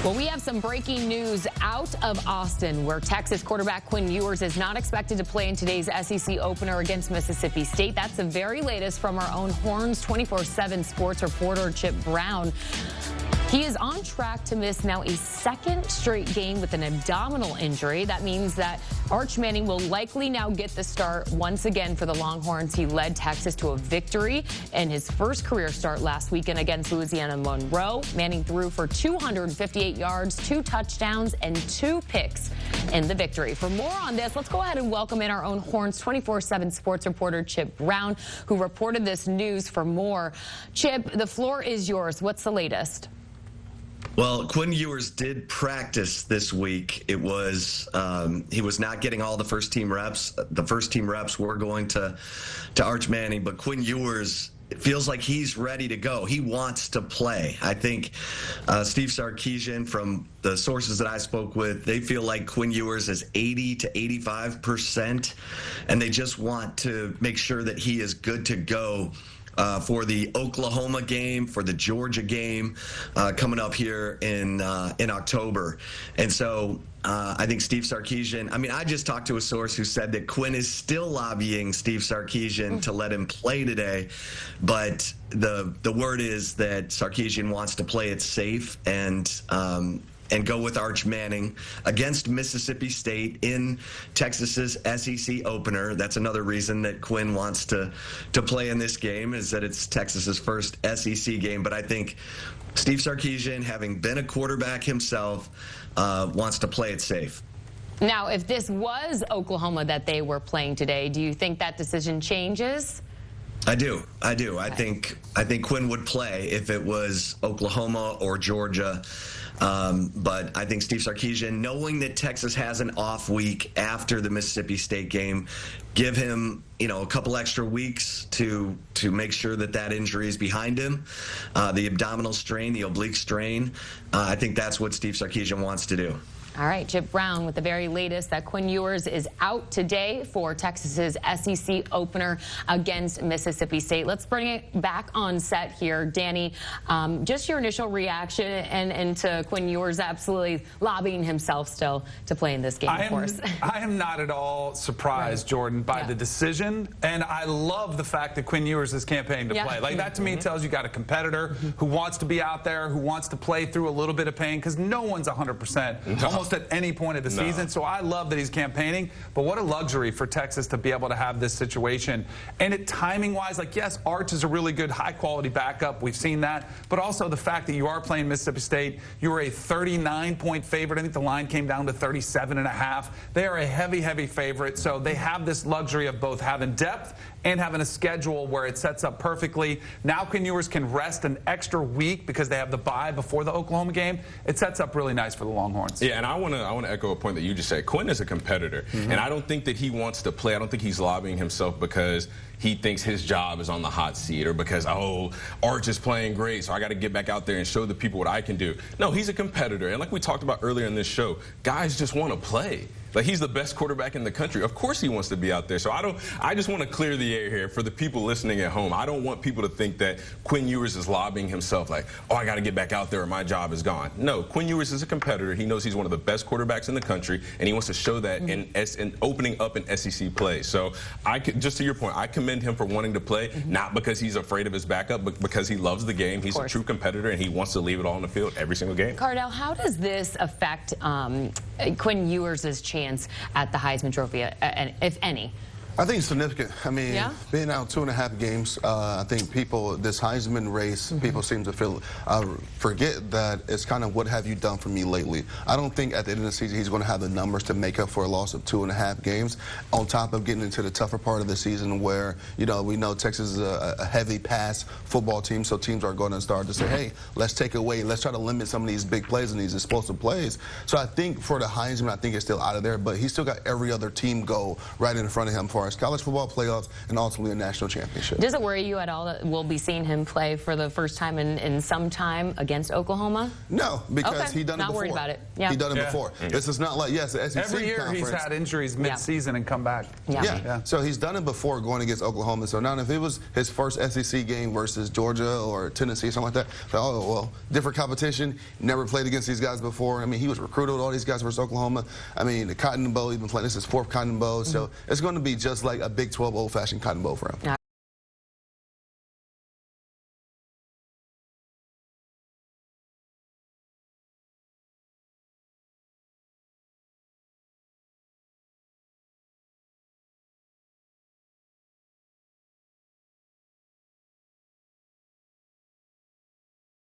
Well, we have some breaking news out of Austin, where Texas quarterback Quinn Ewers is not expected to play in today's SEC opener against Mississippi State. That's the very latest from our own Horns 24/7 sports reporter Chip Brown. He is on track to miss now a second straight game with an abdominal injury. That means that Arch Manning will likely now get the start once again for the Longhorns. He led Texas to a victory in his first career start last weekend against Louisiana Monroe. Manning threw for 258 yards, 2 touchdowns, and 2 picks in the victory. For more on this, let's go ahead and welcome in our own Horns 24/7 sports reporter Chip Brown, who reported this news for more. Chip, the floor is yours. What's the latest? Well, Quinn Ewers did practice this week. It was he was not getting all the first team reps. The first team reps were going to Arch Manning, but Quinn Ewers, it feels like he's ready to go. He wants to play. I think Steve Sarkisian, from the sources that I spoke with, they feel like Quinn Ewers is 80 to 85%, and they just want to make sure that he is good to go for the Oklahoma game, for the Georgia game coming up here in October. And so I think Steve Sarkisian, I just talked to a source who said that Quinn is still lobbying Steve Sarkisian to let him play today, but the word is that Sarkisian wants to play it safe and go with Arch Manning against Mississippi State in Texas's SEC opener. That's another reason that Quinn wants to play in this game, is that it's Texas's first SEC game. But I think Steve Sarkisian, having been a quarterback himself, wants to play it safe. Now, if this was Oklahoma that they were playing today, do you think that decision changes? I do. Okay. I think Quinn would play if it was Oklahoma or Georgia. But I think Steve Sarkisian, knowing that Texas has an off week after the Mississippi State game, give him, a couple extra weeks to make sure that injury is behind him. The abdominal strain, the oblique strain, I think that's what Steve Sarkisian wants to do. All right, Chip Brown with the very latest that Quinn Ewers is out today for Texas's SEC opener against Mississippi State. Let's bring it back on set here. Danny, just your initial reaction and to Quinn Ewers absolutely lobbying himself still to play in this game, of course. I am not at all surprised, right, Jordan, by the decision. And I love the fact that Quinn Ewers is campaigning to play. Like, that to me tells you got a competitor who wants to be out there, who wants to play through a little bit of pain, because no one's 100%. Almost at any point of the season. So I love that he's campaigning, but what a luxury for Texas to be able to have this situation. And it timing-wise, like, yes, Arch is a really good, high-quality backup. We've seen that. But also the fact that you are playing Mississippi State. You were a 39-point favorite. I think the line came down to 37.5. They are a heavy, heavy favorite. So they have this luxury of both having depth and having a schedule where it sets up perfectly. Now Quinn Ewers can rest an extra week because they have the bye before the Oklahoma game. It sets up really nice for the Longhorns. Yeah, and I want to echo a point that you just said. Quinn is a competitor, and I don't think that he wants to play. I don't think he's lobbying himself because he thinks his job is on the hot seat, or because, oh, Arch is playing great, so I got to get back out there and show the people what I can do. No, he's a competitor, and like we talked about earlier in this show, guys just want to play. Like, he's the best quarterback in the country. Of course he wants to be out there. So I just want to clear the air here for the people listening at home. I don't want people to think that Quinn Ewers is lobbying himself like, oh, I got to get back out there or my job is gone. No, Quinn Ewers is a competitor. He knows he's one of the best quarterbacks in the country, and he wants to show that in opening up in SEC play. So just to your point, I commend him for wanting to play, not because he's afraid of his backup, but because he loves the game. He's a true competitor, and he wants to leave it all on the field every single game. Cardell, how does this affect Quinn Ewers' chance at the Heisman Trophy, if any? I think it's significant. I mean, being out 2.5 games, I think this Heisman race, people seem to forget that it's kind of what have you done for me lately. I don't think at the end of the season he's going to have the numbers to make up for a loss of 2.5 games, on top of getting into the tougher part of the season where, we know Texas is a heavy pass football team, so teams are going to start to say, hey, let's take away, let's try to limit some of these big plays and these explosive plays. So I think for the Heisman, I think it's still out of there, but he's still got every other team goal right in front of him for far as college football playoffs and ultimately a national championship. Does it worry you at all that we'll be seeing him play for the first time in some time against Oklahoma? No, because he done it before. Not worried about it. Yeah. He done it before. This is not like, yes, the SEC Every year conference. he's had injuries mid-season and come back. Yeah. So he's done it before going against Oklahoma. So now if it was his first SEC game versus Georgia or Tennessee, something like that, oh, well, different competition, never played against these guys before. I mean, he was recruited with all these guys versus Oklahoma. I mean, the Cotton Bowl, he's been playing, this is his 4th Cotton Bowl. So it's going to be just like a Big 12 old-fashioned Cotton Bowl for him.